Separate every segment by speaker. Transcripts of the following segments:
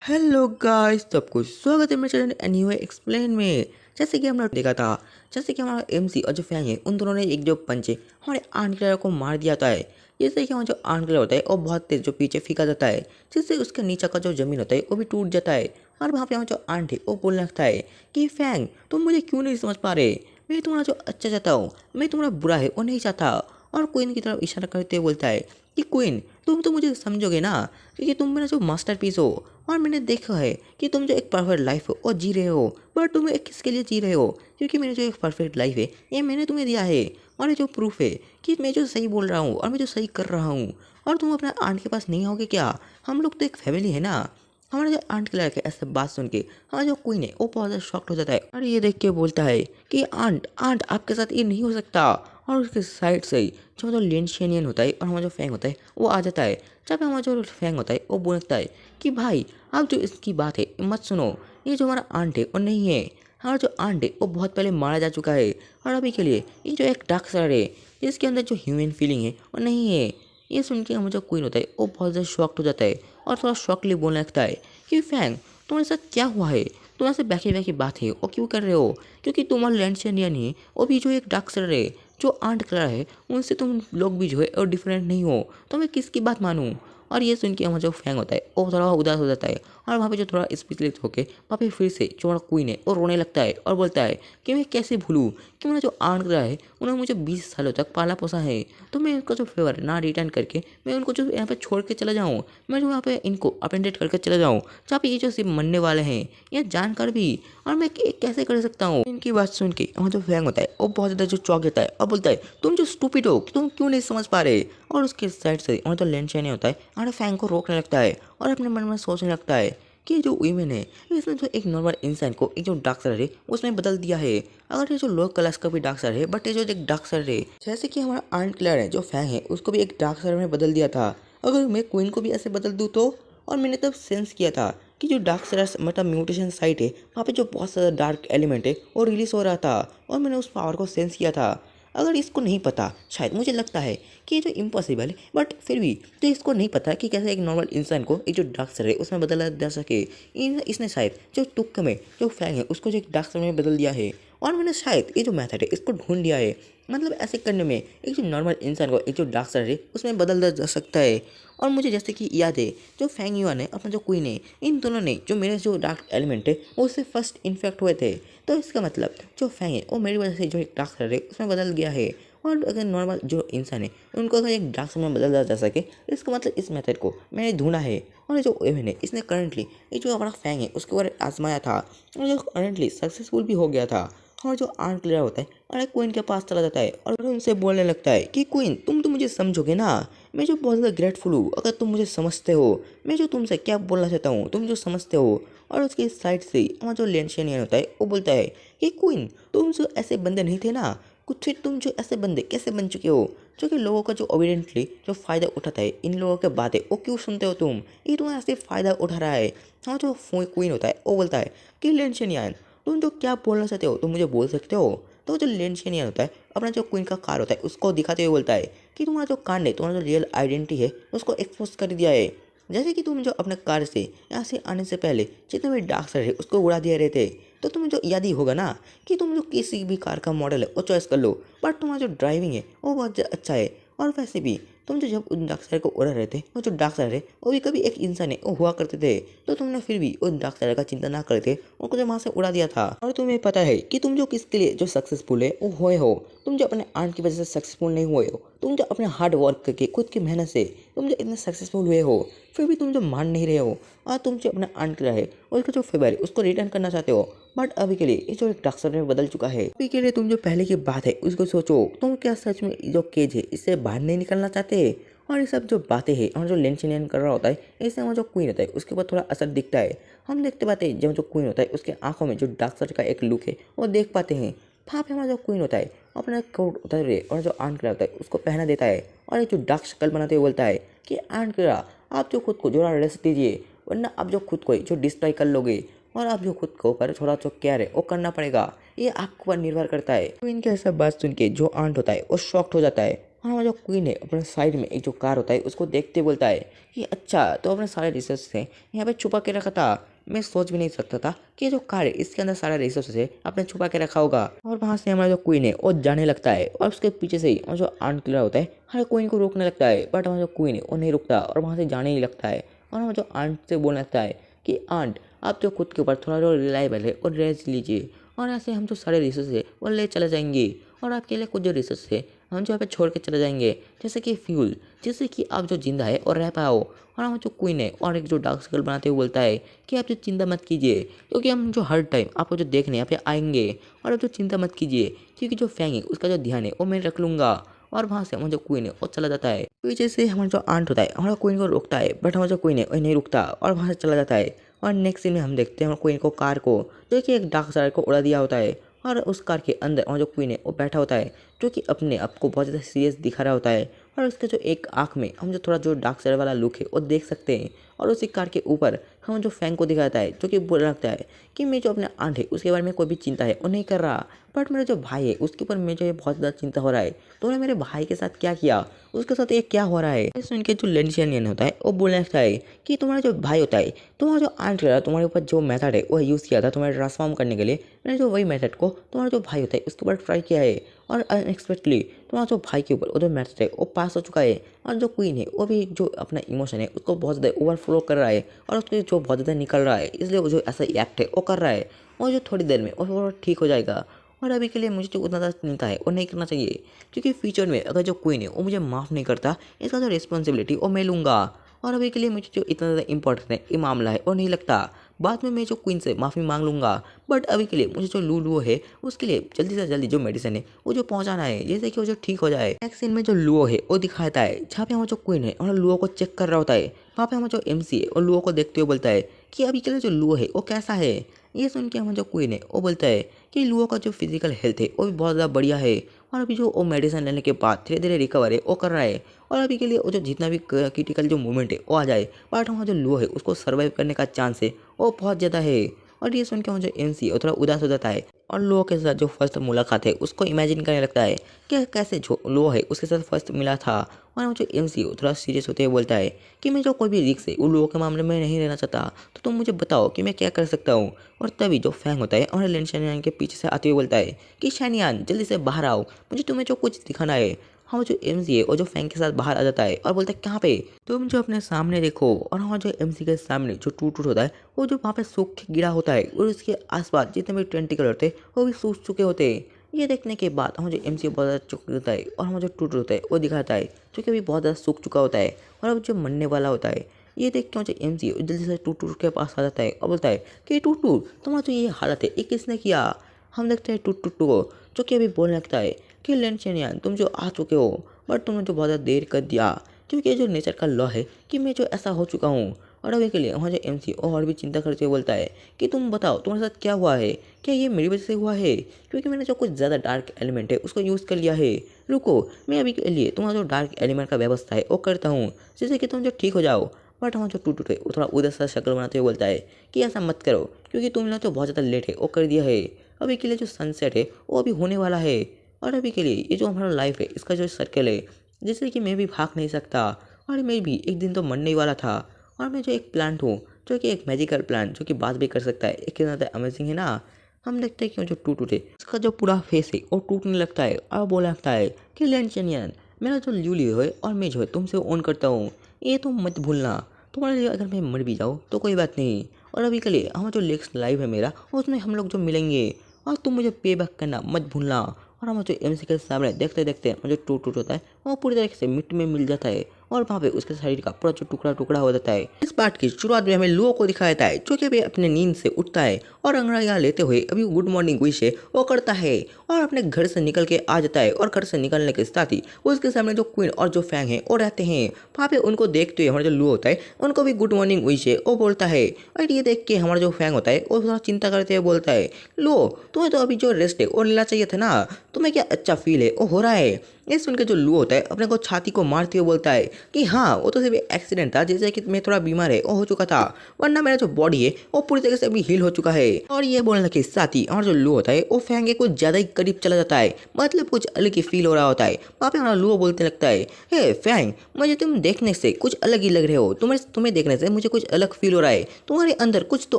Speaker 1: Hello guys, सबको स्वागत है मेरे चैनल एनीवे एक्सप्लेन में। जैसे कि हमने देखा था, जैसे कि हमारा एमसी और जो फैंग है उन दोनों ने एक जो पंच है हमारे आर्ट क्लियर को मार दिया था है। जैसे कि हमारा जो आर्ट क्लियर होता है वो बहुत तेज जो पीछे फेंका जाता है, जिससे उसके नीचे का जो जमीन होता है वो भी टूट जाता है। और वहाँ पे हमारा जो आर्ट है वो बोलने लगता है कि फैंग तुम मुझे क्यों नहीं समझ पा रहे, मैं तुम्हारा जो अच्छा चाहता हूँ, मैं तुम्हारा बुरा है वो नहीं चाहता। और क्वीन की तरफ इशारा करते हुए बोलता है कि क्वीन तुम तो मुझे समझोगे ना, क्योंकि तुम मेरा जो मास्टरपीस हो और मैंने देखा है कि तुम जो एक परफेक्ट लाइफ हो और जी रहे हो। बट तुम एक किसके लिए जी रहे हो, क्योंकि मेरी जो एक परफेक्ट लाइफ है ये मैंने तुम्हें दिया है। और ये जो प्रूफ है कि मैं जो सही बोल रहा हूँ और मैं जो सही कर रहा हूँ। और तुम अपना आंट के पास नहीं आओगे क्या? हम लोग तो एक फैमिली है ना। हमारा जो आंट के लड़के ऐसे बात सुन के हमारा जो क्वीन है वो बहुत ज़्यादा शॉक्ट हो जाता है और ये देख के बोलता है कि आंट आंट आपके साथ ये नहीं हो सकता। और उसके साइड से ही जो मतलब लेंशियन होता है और हमारा जो फैंग होता है वो आ जाता है। जब हमारा जो फैंग होता है वो बोलता है कि भाई आप जो इसकी बात है मत सुनो, ये जो हमारा आंट है वो नहीं है। हमारा जो आंट है वो बहुत पहले मारा जा चुका है और अभी के लिए ये जो एक डार्क साइड है जिसके अंदर जो ह्यूमन फीलिंग है वो नहीं है। ये सुन के हमारा जो क्वीन होता है वो बहुत ज़्यादा शॉक्ड हो जाता है और थोड़ा शॉकली बोलने लगता है कि फैंग तुम्हारे साथ क्या हुआ है, तुम ऐसे बैकी बैकी बात है वो क्यों कर रहे हो? क्योंकि तुम्हारा लैंड से इंडियन है, वो भी जो एक डार्क साइड है जो आंट कलर है उनसे तुम लोग भी जो है और डिफरेंट नहीं हो, तो मैं किसकी बात मानूं? और ये सुन के हमारा जो फैंग होता है वो थोड़ा उदास हो जाता है और वहाँ पे जो थोड़ा स्पीचलेस होके वहाँ पे फिर से जो हमारा क्वीन है वो रोने लगता है और बोलता है कि मैं कैसे भूलूँ कि मेरा जो आंट कलर है उन्होंने मुझे 20 सालों तक पाला पोसा है, तो मैं उनका जो फेवर ना रिटर्न करके मैं उनको जो यहाँ पे छोड़ के चला जाऊँ, मैं जो यहाँ पे इनको अपेंडेट करके चला जाऊँ जहाँ पे ये जो सिर्फ मरने वाले हैं ये जानकर भी। और मैं कैसे कर सकता हूँ? इनकी बात सुन के हमारा जो फैंग होता है वो बहुत ज़्यादा जो चौंक जाता है और बोलता है तुम जो स्टूपिड हो, तुम क्यों नहीं समझ पा रहे? और उसके साइड से हमारा जो लेंशियन होता है हमारे फैंग को रोकने लगता है और अपने मन में सोचने लगता है कि जो वीमेन है इसने जो एक नॉर्मल इंसान को एक जो डार्क साइड है उसमें बदल दिया है। अगर ये जो लो क्लास का भी डार्क साइड है बट ये जो एक डार्क साइड है जैसे कि हमारा आर्ट क्लियर है जो फैंग है उसको भी एक डार्क साइड में बदल दिया था। अगर मैं क्वीन को भी ऐसे बदल दूँ तो? और मैंने तब सेंस किया था कि जो डार्क साइड मतलब म्यूटेशन साइट है वहाँ पे जो बहुत सारा डार्क एलिमेंट है वो रिलीज हो रहा था और मैंने उस पावर को सेंस किया था। अगर इसको नहीं पता, शायद मुझे लगता है कि ये जो इम्पॉसिबल है बट फिर भी तो इसको नहीं पता कि कैसे एक नॉर्मल इंसान को एक जो डार्क साइड है उसमें बदला जा सके। इसने शायद जो तुक्के में जो फैंग है उसको जो एक डार्क साइड में बदल दिया है और मैंने शायद ये जो मेथड है इसको ढूंढ लिया है। मतलब ऐसे करने में एक जो नॉर्मल इंसान को एक जो डार्क साइड है उसमें बदल जा सकता है। और मुझे जैसे कि याद है जो फैंग युआन है अपना जो क्वीन है इन दोनों ने जो मेरे जो डार्क एलिमेंट है वो उससे फर्स्ट इन्फेक्ट हुए थे, तो इसका मतलब जो फैंग है वो मेरी वजह से जो एक डार्क साइड है उसमें बदल गया है। और अगर नॉर्मल जो इंसान है उनको अगर एक डार्क साइड में बदल जा सके इसका मतलब इस मेथड को मैंने ढूंढा है। और जो एवन है इसने करंटली ये जो हमारा फैंग है उसके ऊपर आजमाया था और जो करंटली सक्सेसफुल भी हो गया था। और जो आर्ट क्लियर होता है और एक क्वीन के पास चला जाता है और उनसे बोलने लगता है कि क्वीन तुम तो मुझे समझोगे ना, मैं जो बहुत ज़्यादा ग्रेटफुल हूँ अगर तुम मुझे समझते हो, मैं जो तुमसे क्या बोलना चाहता हूँ तुम जो समझते हो। और उसके साइड से हमारा जो लेंशियन होता है वो बोलता है कि क्वीन तुम जो ऐसे बंदे नहीं थे ना, कुछ फिर तुम जो ऐसे बंदे कैसे बन चुके हो जो कि लोगों का जो ओबिडेंटली जो फ़ायदा उठाता है, इन लोगों के बातें वो क्यों सुनते हो तुम? ये तुम्हारा सिर्फ फ़ायदा उठा रहा है। हाँ जो क्वीन होता है वो बोलता है कि लेंशियन तुम जो क्या बोलना चाहते हो तुम मुझे बोल सकते हो। तो जो लेंशियन होता है अपना जो क्वीन का कार होता है उसको दिखाते हुए बोलता है कि तुम्हारा जो कांड है, तुम्हारा जो रियल आइडेंटिटी है उसको एक्सपोज कर दिया है। जैसे कि तुम जो अपने कार से यहाँ से आने से पहले जितने भी डार्क साइड है उसको उड़ा दिए रहे थे, तो तुम्हें जो याद ही होगा ना कि तुम जो किसी भी कार का मॉडल है वो चॉइस कर लो, बट तुम्हारा जो ड्राइविंग है वो बहुत अच्छा है। और वैसे भी तुम जो जब उन डार्क साइड को उड़ा रहे थे वो जो डार्क साइड है वो भी कभी एक इंसान है वो हुआ करते थे, तो तुमने फिर भी उन डार्क साइड का चिंता ना करते उनको जो वहाँ से उड़ा दिया था। और तुम्हें पता है कि तुम जो किसके लिए जो सक्सेसफुल है वो हुए हो, तुम जो अपने आर्ट की वजह से सक्सेसफुल नहीं हुए हो, तुम जो अपने हार्ड वर्क करके खुद की मेहनत से तुम जो इतने सक्सेसफुल हुए हो, फिर भी तुम जो मान नहीं रहे हो और तुम जो अपना आर्ट किया है उसका जो फेवर है उसको रिटर्न करना चाहते हो। बट अभी के लिए ये जो एक डार्क साइड में बदल चुका है, अभी के लिए तुम जो पहले की बात है उसको सोचो, तुम क्या सच में जो केज है इससे बाहर नहीं निकलना चाहते? और ये सब जो बातें हैं और जो लेंशियन कर रहा होता है इससे हमारा जो क्वीन होता है उसके ऊपर थोड़ा असर दिखता है। हम देखते पाते हैं जब जो क्वीन होता है उसके आंखों में जो डार्क साइड का एक लुक है वो देख पाते हैं। वहाँ पे हमारा जो क्वीन होता है अपना कोट उतार है और जो आंट करा होता है उसको पहना देता है और एक जो डार्क शक्ल बनाते हुए बोलता है कि आंट करा आप जो खुद को थोड़ा रेस्ट दीजिए, वरना आप जो खुद को जो डिस्ट्रॉय कर लोगे और आप जो खुद को ऊपर थोड़ा जो केयर है वो करना पड़ेगा, ये आपके ऊपर निर्भर करता है। क्वीन के ऐसा बात सुन के जो आंट होता है वो शॉक्ट हो जाता है और हमारा जो क्वीन है अपने साइड में एक जो कार होता है उसको देखते बोलता है कि अच्छा तो अपने सारे रिसोर्स से यहाँ पे छुपा के रखा था। मैं सोच भी नहीं सकता था कि ये जो कार है इसके अंदर सारा रिसोर्स है आपने छुपा के रखा होगा। और वहाँ से हमारा जो क्वीन है वो जाने लगता है और उसके पीछे से ही और जो आर्ट किलर होता है हर क्वीन को रोकने लगता है, बट हमारा जो क्वीन है वो नहीं रुकता और वहाँ से जाने ही लगता है। और हमारा जो आंट से बोलने लगता है कि आंट आप जो खुद के ऊपर थोड़ा जो रिलायबल है और रेस्ट लीजिए, और ऐसे हम जो सारे रिसोर्स है वो ले चले जाएंगे और आपके लिए कुछ जो रिसोर्स है हम जो यहाँ पे छोड़ के चले जाएंगे, जैसे कि फ्यूल, जिससे कि आप जो जिंदा है और रह पाओ। और हम जो क्वीन है और एक जो डार्क सर्कल बनाते हुए बोलता है कि आप जो चिंता मत कीजिए क्योंकि हम जो हर टाइम आपको जो देखने यहाँ पे आएंगे, और आप जो चिंता मत कीजिए क्योंकि जो फैंग है उसका जो ध्यान है वो मैं रख लूँगा। और वहाँ से हमारा जो क्वीन है वो चला जाता है। पीछे से हमारा जो आंट होता है हमारा क्वीन को रोकता है, बट हमारा जो क्वीन है वो नहीं रुकता और वहाँ से चला जाता है। और नेक्स्ट सीन में हम देखते हैं हमारे क्वीन को कार को जो कि एक डार्क सर्कल को उड़ा दिया होता है, और उस कार के अंदर हमारा जो क्वीन है वो बैठा होता है जो कि अपने आप को बहुत ज़्यादा सीरियस दिखा रहा होता है। और उसके जो एक आँख में हम जो थोड़ा जो डार्क साइड वाला लुक है वो देख सकते हैं। और उसी कार के ऊपर हम जो फैंग को दिखाता है जो कि बोल लगता है कि मैं जो अपने आंट है उसके बारे में कोई भी चिंता है वो नहीं कर रहा, बट मेरा जो भाई है उसके ऊपर मुझे बहुत ज़्यादा चिंता हो रहा है। तुमने मेरे भाई के साथ क्या किया, उसके साथ ये क्या हो रहा है। ये सुन के जो लेंशियन होता है वो बोलने लगता है कि तुम्हारा जो भाई होता है तुम्हारा जो आंट कर रहा है तुम्हारे ऊपर जो मेथड है वो यूज़ किया था तुम्हारे ट्रांसफॉर्म करने के लिए, मैंने जो वही मेथड को तुम्हारा जो भाई होता है उसके ऊपर ट्राई किया है, और अनएक्सपेक्टली तुम्हारा जो भाई के ऊपर वो जो मेथड है वो पास हो चुका है। और जो क्वीन है वो भी जो अपना इमोशन है उसको बहुत ज़्यादा ओवरफ्लो कर रहा है और उसको जो बहुत ज़्यादा निकल रहा है, इसलिए वो जो ऐसा एक्ट है वो कर रहा है। और जो थोड़ी देर में वो ठीक हो जाएगा। और अभी के लिए मुझे जो उतना ज़्यादा चिंता है वो नहीं करना चाहिए क्योंकि फ्यूचर में अगर जो क्वीन है वो मुझे माफ़ नहीं करता इसका जो रिस्पॉन्सिबिलिटी वो मैं लूँगा। और अभी के लिए मुझे जो इतना ज़्यादा इंपॉर्टेंट है ये मामला है वो नहीं लगता, बाद में मैं जो क्वीन से माफ़ी मांग लूँगा। बट अभी के लिए मुझे जो लूलुओ है उसके लिए जल्दी से जल्दी जो मेडिसिन है वो जो पहुँचाना है जैसे कि वो जो ठीक हो जाए। नेक्स्ट सीन में जो लुओ है वो दिखाता है जहाँ पे हमारा जो क्वीन है और लुओ को चेक कर रहा होता है। वहाँ पे हमारा जो एमसी है और लुओ को देखते हुए बोलता है कि अभी के लिए जो लुओ है वो कैसा है। ये सुन के हमारा जो क्वीन है वो बोलता है कि लुओ का जो फिजिकल हेल्थ है वो भी बहुत ज़्यादा बढ़िया है और अभी जो वो मेडिसिन लेने के बाद धीरे धीरे रिकवर है वो कर रहा है। और अभी के लिए वो जो जितना भी क्रिटिकल जो मूवमेंट है वो आ जाए, बट हमारा जो लुओ है उसको सर्वाइव करने का चांस है वो बहुत ज़्यादा है। और ये सुन के मुझे एमसी थोड़ा उदास हो जाता है और लो के साथ जो फर्स्ट मुलाकात है उसको इमेजिन करने लगता है कि कैसे जो लो है उसके साथ फर्स्ट मिला था। और मुझे एमसी थोड़ा सीरियस होते हुए बोलता है कि मैं जो कोई भी रिस्क है वो लो के मामले में नहीं रहना चाहता, तो तुम मुझे बताओ कि मैं क्या कर सकता हूँ। और तभी जो फैंग होता है और लेन शैनियान के पीछे से आते हुए बोलता है कि शैनियान जल्दी से बाहर आओ, मुझे तुम्हें जो कुछ दिखाना है। हाँ जो एमसी है वो जो फैंग के साथ बाहर आ जाता है और बोलता है कहाँ पे, तुम जो अपने सामने देखो। और हाँ जो एमसी के सामने जो टूट होता है वो जो वहाँ पे सूख के गिरा होता है और उसके आसपास जितने भी टेंटिकल होते हैं वो भी सूख चुके होते हैं। ये देखने के बाद हम जो एमसी बहुत ज़्यादा चुक होता है और हम जो टूट होता है वो दिखाता है जो कि अभी बहुत ज़्यादा सूख चुका होता है और अब जो मरने वाला होता है। ये देख के मुझे एमसी जल्दी से टूटू के पास आ जाता है और बोलता है कि टूटू तुम्हारा जो ये हालत है ये किसने किया। हम देखते हैं टूटू को जो कि अभी बोलने लगता है कि लेंचनियन तुम जो आ चुके हो बट तुमने जो बहुत ज़्यादा देर कर दिया क्योंकि ये जो नेचर का लॉ है कि मैं जो ऐसा हो चुका हूँ। और अभी के लिए वहाँ जो एमसी और भी चिंता करते हुए बोलता है कि तुम बताओ तुम्हारे साथ क्या हुआ है, क्या ये मेरी वजह से हुआ है क्योंकि मैंने जो कुछ ज़्यादा डार्क एलिमेंट है उसको यूज़ कर लिया है। रुको मैं अभी के लिए तुम्हारा जो डार्क एलिमेंट का व्यवस्था है वो करता हूँ जिससे कि तुम जो ठीक हो जाओ। बट वहाँ जो टूट है वो थोड़ा उधर सा शक्ल बनाते हुए बोलता है कि ऐसा मत करो क्योंकि तुमने तो बहुत ज़्यादा लेट है वो कर दिया है। अभी के लिए जो सनसेट है वो अभी होने वाला है और अभी के लिए ये जो हमारा लाइफ है इसका जो सर्कल है जिससे कि मैं भी भाग नहीं सकता और मैं भी एक दिन तो मरने ही वाला था। और मैं जो एक प्लांट हूँ जो कि एक मैजिकल प्लांट जो कि बात भी कर सकता है, एक ज़्यादा अमेजिंग है ना। हम देखते हैं कि जो टूट है इसका जो पूरा फेस है वो टूटने लगता है और बोलने लगता है कि लेंचनियन मेरा जो ल्यूली है और मैं जो है तुमसे ऑन करता हूँ, ये तुम मत भूलना, तुम्हारे लिए अगर मैं मर भी जाऊँ तो कोई बात नहीं। और अभी के लिए हम जो नेक्स्ट लाइव है मेरा उसमें हम लोग जो मिलेंगे और तुम मुझे पे बैक करना मत भूलना। और हम जो एमसी के सामने देखते देखते मुझे टूट होता है वो पूरी तरीके से मिट्टी में मिल जाता है और वहाँ पे उसके शरीर का पूरा जो टुकड़ा टुकड़ा हो जाता है। इस पार्ट की शुरुआत में हमें लुओ को दिखाया जाता है जो कि अभी अपने नींद से उठता है और अंग्रेजियाँ लेते हुए अभी गुड मॉर्निंग विश है वो करता है और अपने घर से निकल के आ जाता है। और घर से निकलने के साथ ही उसके सामने जो क्वीन और जो फैंग है वो रहते हैं। वहाँ पे उनको देखते हुए हमारा जो लुओ होता है उनको भी गुड मॉर्निंग विश है वो बोलता है। और ये देख के हमारा जो फैंग होता है वो थोड़ा चिंता करते हुए बोलता है लो तुम्हें तो अभी जो रेस्ट है वो लेना चाहिए था ना, तुम्हें क्या अच्छा फील है वो हो रहा है। ये सुन के जो लू होता है अपने को छाती को मारते हुए बोलता है कि हाँ वो तो सिर्फ एक्सीडेंट था, जैसे कि मैं थोड़ा बीमार है वो हो चुका था, वरना मेरा जो बॉडी है वो पूरी तरीके से अभी हील हो चुका है। और ये बोलने के साथ ही हमारा जो लू होता है वो फैंग के कुछ ज्यादा ही करीब चला जाता है, मतलब कुछ अलग ही फील हो रहा होता है। वहाँ पे हमारा लू बोलते लगता है, हे फैंग मुझे तुम देखने से कुछ अलग ही लग रहे हो, तुम्हें देखने से मुझे कुछ अलग फील हो रहा है, तुम्हारे अंदर कुछ तो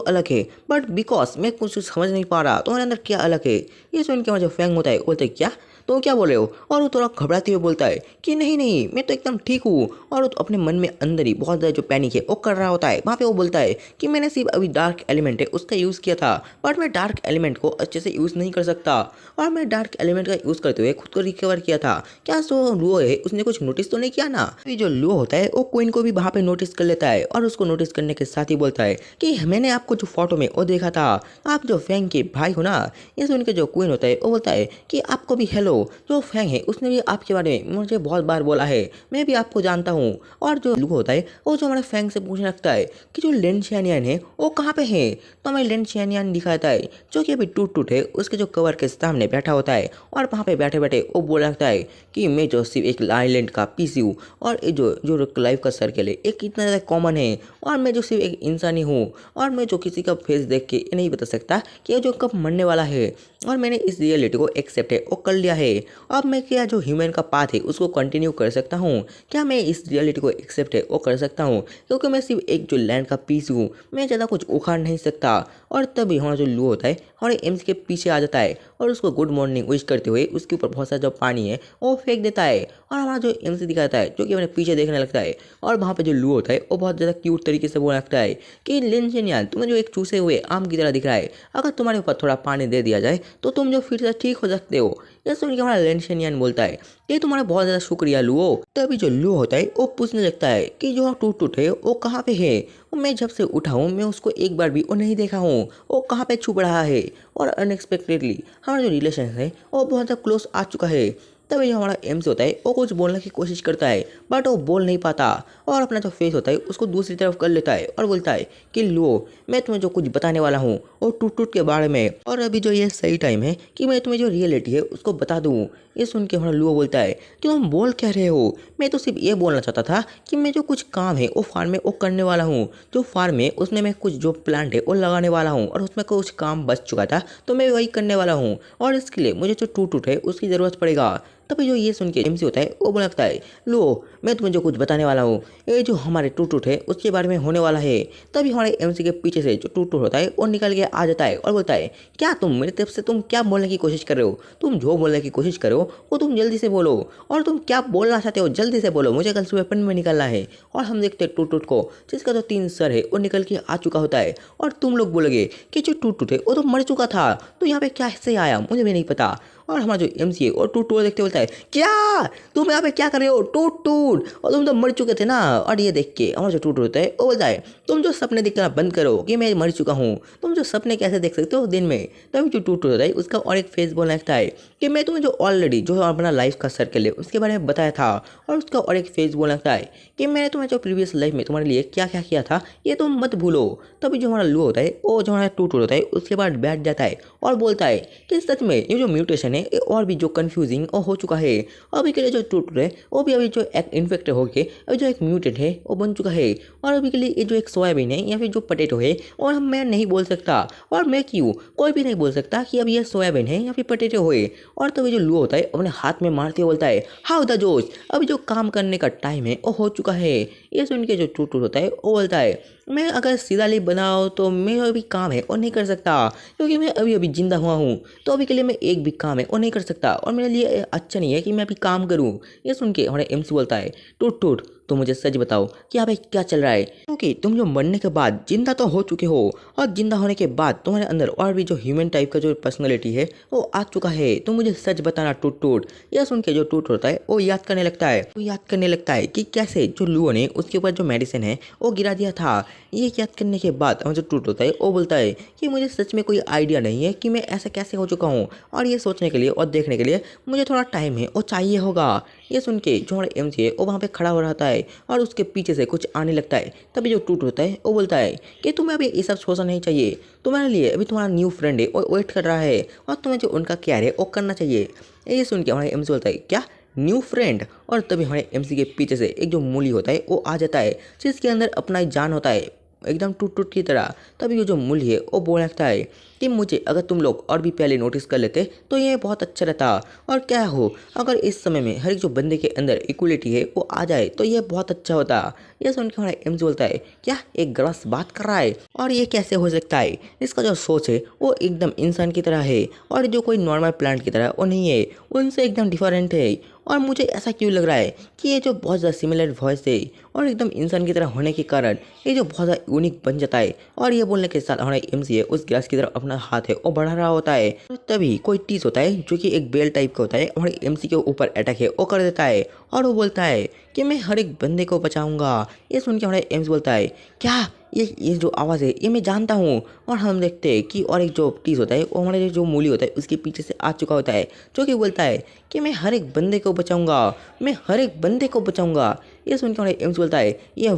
Speaker 1: अलग है, बट बिकॉज मैं कुछ समझ नहीं पा रहा तुम्हारे अंदर क्या अलग है। ये सुन के हमारा जो फैंग होता है बोलते है, क्या तो क्या बोल रहे हो? और वो थोड़ा घबराते हुए बोलता है कि नहीं नहीं मैं तो एकदम ठीक हूँ। और वो तो अपने मन में अंदर ही बहुत ज़्यादा जो पैनिक है वो कर रहा होता है। वहाँ पे वो बोलता है कि मैंने सिर्फ अभी डार्क एलिमेंट है उसका यूज़ किया था, बट मैं डार्क एलिमेंट को अच्छे से यूज़ नहीं कर सकता, और मैं डार्क एलिमेंट का यूज़ करते हुए खुद को रिकवर किया था। क्या सो लू है उसने कुछ नोटिस तो नहीं किया ना? अभी जो लू होता है वो क्वीन को भी वहाँ पे नोटिस कर लेता है, और उसको नोटिस करने के साथ ही बोलता है कि मैंने आपको जो फोटो में वो देखा था, आप जो फैंग के भाई हो ना। ये सुन के जो क्वीन होता है वो बोलता है कि आपको भी हेलो, जो फैंग है उसने भी आपके बारे में मुझे बहुत बार बोला है, मैं भी आपको जानता हूँ। और जो लू होता है वो जो हमारे फैंग से पूछने लगता है कि जो लिन शैनियन है वो कहाँ पे है। तो हमें लिन शैनियन दिखाता है जो कि अभी टूट है उसके जो कवर के सामने बैठा होता है, और वहाँ पे बैठे बैठे वो बोल लगता है कि मैं जो सिर्फ एक आइलैंड का पीस हूँ, और ये जो लाइफ का सर्कल है एक इतना ज़्यादा कॉमन है, और मैं जो सिर्फ एक इंसान ही हूँ, और मैं जो किसी का फेस देख के ये नहीं बता सकता कि ये जो कब मरने वाला है। और मैंने इस रियलिटी को एक्सेप्ट है वो कर लिया है। अब मैं क्या जो ह्यूमन का पाथ है उसको कंटिन्यू कर सकता हूँ? क्या मैं इस रियलिटी को एक्सेप्ट है वो कर सकता हूँ? क्योंकि मैं सिर्फ एक जो लैंड का पीस हूँ, मैं ज़्यादा कुछ उखाड़ नहीं सकता। और तभी हमारा जो लू होता है हमारे एम्स के पीछे आ जाता है, और उसको गुड मॉर्निंग विश करते हुए उसके ऊपर बहुत सारा जो पानी है वो फेंक देता है, और हमारा जो एम्स दिखाता है जो कि अपने पीछे देखने लगता है। और वहाँ पे जो लू होता है वो बहुत ज़्यादा क्यूट तरीके से बोलने लगता है कि लिन शेनियन तुम्हें जो एक चूसे हुए आम की तरह दिख रहा है, अगर तुम्हारे ऊपर थोड़ा पानी दे दिया जाए तो तुम जो फिर से ठीक हो सकते हो। यह सुन के हमारा लिन शेनियन बोलता है ये तुम्हारा बहुत ज़्यादा शुक्रिया लूओ। तभी जो लू होता है वो पूछने लगता है कि जो टूट है वो कहाँ पे है, मैं जब से उठा हूँ मैं उसको एक बार भी वो नहीं देखा हूँ, वो कहाँ पे छुप रहा है। और अनएक्सपेक्टेडली हमारा जो रिलेशन है वो बहुत ज़्यादा क्लोज आ चुका है। तभी जो हमारा एम्स होता है वो कुछ बोलने की कोशिश करता है, बट वो बोल नहीं पाता, और अपना जो फेस होता है उसको दूसरी तरफ कर लेता है और बोलता है कि लो मैं तुम्हें जो कुछ बताने वाला हूँ वो टूट के बारे में, और अभी जो ये सही टाइम है कि मैं तुम्हें जो रियलिटी है उसको बता दूँ। ये सुन के हमारा लुओ बोलता है कि तुम बोल क्या रहे हो, मैं तो सिर्फ ये बोलना चाहता था कि मैं जो कुछ काम है वो फार्म में वो करने वाला हूँ, जो फार्म है उसमें मैं कुछ जो प्लांट है वो लगाने वाला हूँ, और उसमें कुछ काम बच चुका था तो मैं वही करने वाला हूँ, और इसके लिए मुझे जो टूट है उसकी ज़रूरत पड़ेगा। तभी जो ये सुन के एमसी होता है वो बोला लगता है लो मैं तुम्हें जो कुछ बताने वाला हूँ ये जो हमारे टूट है उसके बारे में होने वाला है। तभी हमारे एमसी के पीछे से जो टूट होता है वो निकल के आ जाता है और बोलता है क्या तुम मेरी तरफ से तुम क्या बोलने की कोशिश कर रहे हो, तुम जो बोलने की कोशिश कर रहे हो वो तुम जल्दी से बोलो, और तुम क्या बोलना चाहते हो जल्दी से बोलो, मुझे कल सुबह पेन में निकलना है। और हम देखते हैं टूट को जिसका जो 3 सर है वो निकल के आ चुका होता है, और तुम लोग बोलोगे कि जो टूट है वो तो मर चुका था, तो यहाँ पे क्या से आया मुझे भी नहीं पता। और हमारा जो एमसी है और टूट देखते बोलता है क्या तुम यहाँ पे क्या कर रहे हो टूट, और तुम तो मर चुके थे ना। और ये देख के हमारा जो टूट होता है वो बोलता है तुम जो सपने देखना बंद करो कि मैं मर चुका हूँ, तुम जो सपने कैसे देख सकते हो दिन में। तभी जो टूट होता है उसका और एक फेस बोलने लगता है कि मैं तुम्हें जो ऑलरेडी जो अपना लाइफ का सर्कल है उसके बारे में बताया था, और उसका और एक फेस बोलने लगता है कि मैंने तुम्हें जो प्रीवियस लाइफ में तुम्हारे लिए क्या क्या किया था ये तुम मत भूलो। तभी जो हमारा लू होता है वो जो हमारा टूट होता है उसके बाद बैठ जाता है और बोलता है कि सच में ये जो म्यूटेशन है ये और भी जो कंफ्यूजिंग हो चुका है। अभी के लिए जो टूट है वो भी अभी जो एक इन्फेक्टेड होके अभी जो एक म्यूटेड है वो बन चुका है, और अभी के लिए ये जो एक सोयाबीन है या फिर जो पोटैटो है और मैं नहीं बोल सकता, और मैं क्यों कोई भी नहीं बोल सकता कि अब ये सोयाबीन है या फिर पोटैटो है। और तभी जो लू होता है अपने हाथ में मारते हुए बोलता है हाउ द जोश, अभी जो काम करने का टाइम है वो हो चुका है। ये सुन के जो टूट होता है वो बोलता है मैं अगर सीधा लिप बनाओ तो मैं अभी काम है और नहीं कर सकता, क्योंकि मैं अभी अभी जिंदा हुआ हूँ, तो अभी के लिए मैं एक भी काम है और नहीं कर सकता, और मेरे लिए अच्छा नहीं है कि मैं अभी काम करूँ। ये सुन के हमारे एमसी बोलता है टूट तो मुझे सच बताओ कि यहाँ पे क्या चल रहा है, क्योंकि तुम जो मरने के बाद जिंदा तो हो चुके हो, और जिंदा होने के बाद तुम्हारे अंदर और भी जो ह्यूमन टाइप का जो पर्सनैलिटी है वो आ चुका है, तो मुझे सच बताना टूट। यह सुन के जो टूट होता है वो याद करने लगता है कि कैसे जो लुओ ने उसके ऊपर जो मेडिसिन है वो गिरा दिया था। ये याद करने के बाद जो टूट होता है वो बोलता है कि मुझे सच में कोई आइडिया नहीं है कि मैं ऐसा कैसे हो चुका हूँ, और ये सोचने के लिए और देखने के लिए मुझे थोड़ा टाइम है वो चाहिए होगा। ये सुन के जो हमारा एमसी है वो वहाँ पे खड़ा हो रहता है और उसके पीछे से कुछ आने लगता है। तभी जो टूट होता है वो बोलता है कि तुम्हें अभी ये सब सोचना नहीं चाहिए, तुम्हारे लिए अभी तुम्हारा न्यू फ्रेंड है वो वेट कर रहा है, और तुम्हें जो उनका केयर है वो करना चाहिए। ये सुन के हमारा एमसी बोलता है क्या न्यू फ्रेंड। और तभी हमारे एमसी के पीछे से एक जो मूली होता है वो आ जाता है, जिसके अंदर अपना ही जान होता है एकदम टूट टूट की तरह। तभी वो जो मूली है वो बोल लगता है कि मुझे अगर तुम लोग और भी पहले नोटिस कर लेते तो ये बहुत अच्छा रहता। और क्या हो, अगर इस समय में हर एक जो बंदे के अंदर इक्वलिटी है वो आ जाए तो ये बहुत अच्छा होता। ये सुन के हमारा एमसी बोलता है क्या एक ग्रस बात कर रहा है, और ये कैसे हो सकता है। इसका जो सोच है वो एकदम इंसान की तरह है, और जो कोई नॉर्मल प्लांट की तरह वो नहीं है, उनसे एकदम डिफरेंट है। और मुझे ऐसा क्यों लग रहा है कि ये जो बहुत ज़्यादा सिमिलर वॉइस है और एकदम इंसान की तरह होने के कारण ये जो बहुत ज़्यादा यूनिक बन जाता है। और ये बोलने के साथ हमारा एमसी है उस गिलास की तरफ अपना हाथ है वो बढ़ा रहा होता है। और तभी कोई टीस होता है जो कि एक बेल टाइप का होता है, हमारे एमसी के ऊपर अटैक है वो कर देता है। और वो बोलता है कि मैं हर एक बंदे को बचाऊंगा। ये सुन के हमारा एमसी बोलता है क्या ये जो आवाज़ है ये मैं जानता हूँ। और हम देखते हैं कि और एक जो टीस होता है वो हमारे जो मूली होता है उसके पीछे से आ चुका होता है, जो कि बोलता है कि मैं हर एक बंदे को बचाऊंगा, मैं हर एक बंदे को बचाऊंगा। ये सुन के हमारे एमसी बोलता है ये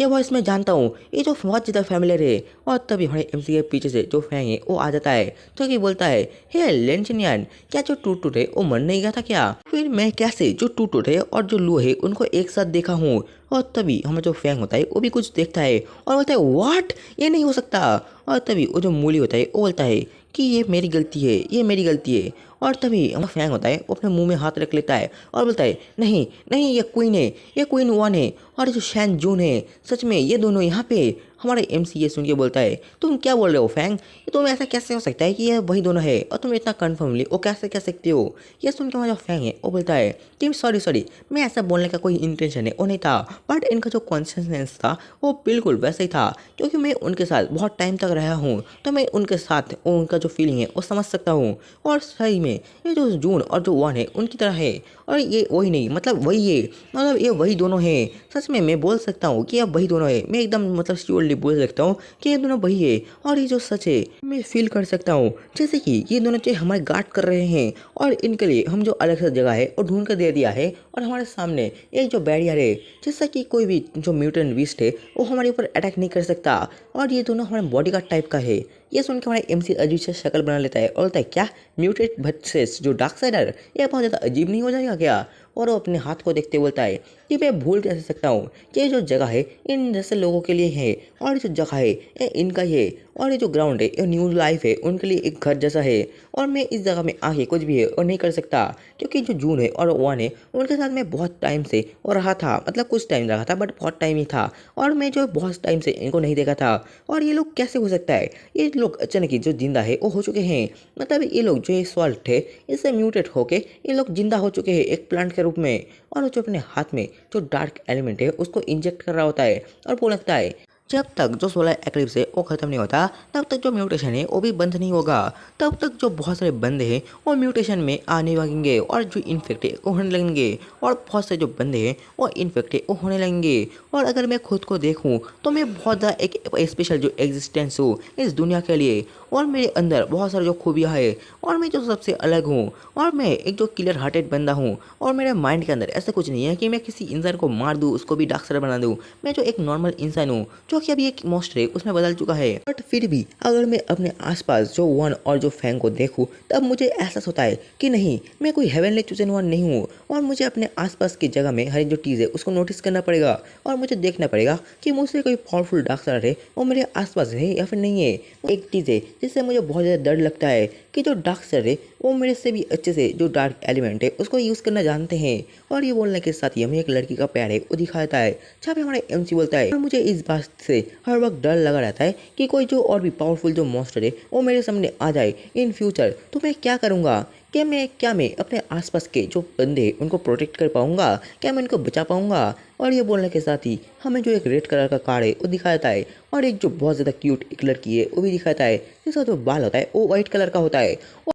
Speaker 1: वॉइस मैं जानता हूँ, ये जो बहुत ज़्यादा फैमिलियर है। और तभी हमारे एमसी के पीछे से जो फैंग है वो आ जाता है, जो कि बोलता है हे लेंचनियन, क्या जो टूट टूट है वो मर नहीं गया था क्या? फिर मैं कैसे जो टूट टूट है और जो लू है उनको एक साथ देखा हूँ। और तभी हमारा जो फैंग होता है वो भी कुछ देखता है और बोलता है व्हाट, ये नहीं हो सकता। और तभी वो जो मूली होता है वो बोलता है कि ये मेरी गलती है, ये मेरी गलती है। और तभी हमारा फैंग होता है वो अपने मुंह में हाथ रख लेता है और बोलता है नहीं नहीं, ये क्वीन है, ये क्वीन वन है, और जो शैन जून है, सच में ये दोनों यहाँ पे। हमारे एमसी ये सुन के बोलता है तुम क्या बोल रहे हो फैंग, ये तुम ऐसा कैसे हो सकता है कि ये वही दोनों है और तुम इतना कन्फर्मली वो कैसे कह सकते हो। ये सुन के हमारा जो फैंग है वो बोलता है कि सॉरी मैं ऐसा बोलने का कोई इंटेंशन है वो नहीं था, बट इनका जो कॉन्शियसनेस था वो बिल्कुल वैसे ही था, क्योंकि मैं उनके साथ बहुत टाइम तक रहा हूँ तो मैं उनके साथ उनका जो फीलिंग है वो समझ सकता हूँ। और सही में ये जो जून और जो वन है उनकी तरह है, और ये वही नहीं मतलब वही है, मतलब ये वही दोनों हैं। सच में मैं बोल सकता हूँ कि ये वही दोनों है, मैं एकदम मतलब श्योरली बोल सकता हूँ कि ये दोनों वही है। और ये जो सच है मैं फील कर सकता हूँ, जैसे कि ये दोनों जो हमारे गार्ड कर रहे हैं, और इनके लिए हम जो अलग से जगह है वो ढूंढ कर दे दिया है, और हमारे सामने एक जो बैरियर है जिससे कि कोई भी जो म्यूटेंट बीस्ट है वो हमारे ऊपर अटैक नहीं कर सकता। और ये दोनों हमारे बॉडी गार्ड टाइप का है। ये सुन के हमारे एमसी अजीब से शक्ल बना लेता है और बोलता है क्या म्यूटेट वर्सेस जो डार्क साइडर, ये बहुत ज़्यादा अजीब नहीं हो जाएगा क्या? और वो अपने हाथ को देखते बोलता है कि मैं भूल कैसे सकता हूँ कि ये जो जगह है इन जैसे लोगों के लिए है, और ये जो जगह है ये इनका ही है, और ये जो ग्राउंड है ये न्यू लाइफ है उनके लिए एक घर जैसा है। और मैं इस जगह में आके कुछ भी है और नहीं कर सकता, क्योंकि जो जून है और वन है उनके साथ मैं बहुत टाइम से और रहा था, मतलब कुछ टाइम रहा था बट बहुत टाइम ही था, और मैं जो बहुत टाइम से इनको नहीं देखा था। और ये लोग कैसे हो सकता है, ये लोग अचानक ही जो जिंदा है वो हो चुके हैं, मतलब ये लोग जो सॉल्ट थे इससे म्यूटेट होके ये लोग जिंदा हो चुके हैं एक प्लांट के रूप में। और वो जो अपने हाथ में जो डार्क एलिमेंट है उसको इंजेक्ट कर रहा होता है और वो लगता है जब तक जो सोलर एक्लिप्स है वो खत्म नहीं होता तब तक जो म्यूटेशन है वो भी बंद नहीं होगा, तब तक जो बहुत सारे बंदे हैं वो म्यूटेशन में आने लगेंगे और जो इन्फेक्ट है वो होने लगेंगे, और बहुत से जो बंदे हैं वो इन्फेक्ट है वो होने लगेंगे। और अगर मैं खुद को देखूं तो मैं बहुत ज़्यादा एक स्पेशल जो एग्जिस्टेंस हूँ इस दुनिया के लिए, और मेरे अंदर बहुत सारी जो खूबियाँ है, और मैं जो सबसे अलग हूँ, और मैं एक जो क्लियर हार्टेड बंदा हूँ। और मेरे माइंड के अंदर ऐसा कुछ नहीं है कि मैं किसी इंसान को मार दूँ उसको भी डार्क साइडर बना दूँ। मैं जो एक नॉर्मल इंसान हूँ जो कि अभी एक मॉन्स्टर है उसमें बदल चुका है, बट फिर भी अगर मैं अपने आसपास जो वन और जो फैंग को देखूं तब मुझे एहसास होता है कि नहीं मैं कोई हेवनली चूजन वन नहीं हूँ, और मुझे अपने आसपास की जगह में हर एक जो चीज़ है उसको नोटिस करना पड़ेगा, और मुझे देखना पड़ेगा कि मुझसे कोई पावरफुल डार्क साइडर है वो मेरे आसपास है या फिर नहीं है। एक चीज़ है जिससे मुझे बहुत ज़्यादा डर लगता है कि जो डार्क साइडर है वो मेरे से भी अच्छे से जो डार्क एलिमेंट है उसको यूज़ करना जानते हैं। और ये बोलने के साथ ही हमें एक लड़की का प्यार है वो दिखाता है, जहाँ पे हमारा एमसी बोलता है और मुझे इस बात से हर वक्त डर लगा रहता है कि कोई जो और भी पावरफुल जो मॉन्स्टर है वो मेरे सामने आ जाए इन फ्यूचर, तो मैं क्या करूँगा? क्या मैं अपने आसपास के जो बंदे हैं उनको प्रोटेक्ट कर पाऊंगा? क्या मैं उनको बचा पाऊंगा? और ये बोलने के साथ ही हमें जो एक रेड कलर का कार है वो दिखाता है, और एक जो बहुत ज़्यादा क्यूट एक लड़की है वो भी दिखाता है, जिसका जो बाल होता है वो वाइट कलर का होता है।